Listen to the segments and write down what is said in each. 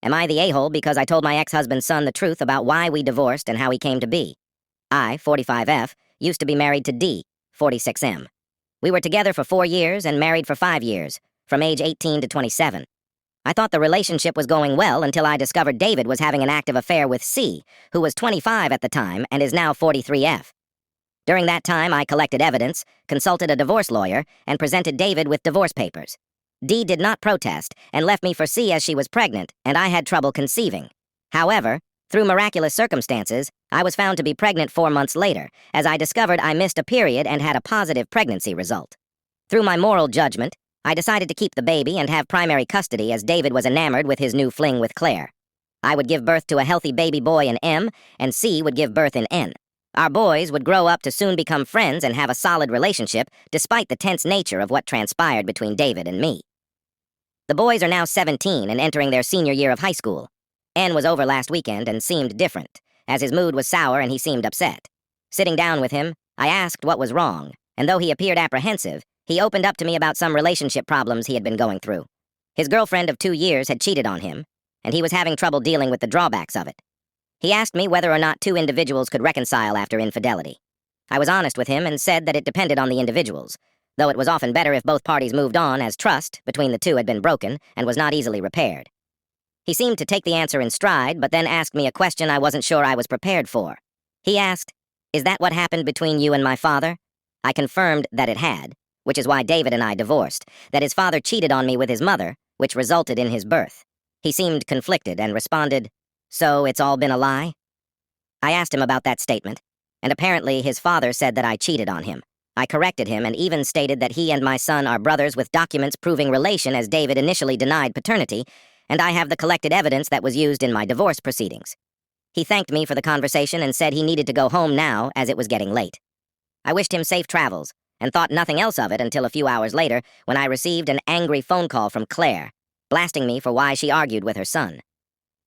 Am I the a-hole because I told my ex-husband's son the truth about why we divorced and how he came to be? I, 45F, used to be married to D, 46M. We were together for 4 years and married for 5 years, from age 18 to 27. I thought the relationship was going well until I discovered David was having an active affair with C, who was 25 at the time and is now 43F. During that time, I collected evidence, consulted a divorce lawyer, and presented David with divorce papers. D did not protest and left me for C as she was pregnant, and I had trouble conceiving. However, through miraculous circumstances, I was found to be pregnant 4 months later, as I discovered I missed a period and had a positive pregnancy result. Through my moral judgment, I decided to keep the baby and have primary custody as David was enamored with his new fling with Claire. I would give birth to a healthy baby boy in M, and C would give birth in N. Our boys would grow up to soon become friends and have a solid relationship, despite the tense nature of what transpired between David and me. The boys are now 17 and entering their senior year of high school. N was over last weekend and seemed different, as his mood was sour and he seemed upset. Sitting down with him, I asked what was wrong, and though he appeared apprehensive, he opened up to me about some relationship problems he had been going through. His girlfriend of 2 years had cheated on him, and he was having trouble dealing with the drawbacks of it. He asked me whether or not 2 individuals could reconcile after infidelity. I was honest with him and said that it depended on the individuals, though it was often better if both parties moved on, as trust between the two had been broken and was not easily repaired. He seemed to take the answer in stride, but then asked me a question I wasn't sure I was prepared for. He asked, "Is that what happened between you and my father?" I confirmed that it had, which is why David and I divorced, that his father cheated on me with his mother, which resulted in his birth. He seemed conflicted and responded, "So it's all been a lie?" I asked him about that statement, and apparently his father said that I cheated on him. I corrected him and even stated that he and my son are brothers with documents proving relation, as David initially denied paternity, and I have the collected evidence that was used in my divorce proceedings. He thanked me for the conversation and said he needed to go home now as it was getting late. I wished him safe travels and thought nothing else of it until a few hours later when I received an angry phone call from Claire, blasting me for why she argued with her son.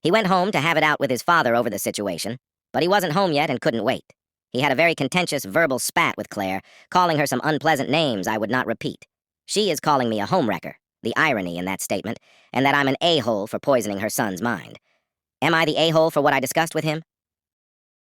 He went home to have it out with his father over the situation, but he wasn't home yet and couldn't wait. He had a very contentious verbal spat with Claire, calling her some unpleasant names I would not repeat. She is calling me a homewrecker, the irony in that statement, and that I'm an a-hole for poisoning her son's mind. Am I the a-hole for what I discussed with him?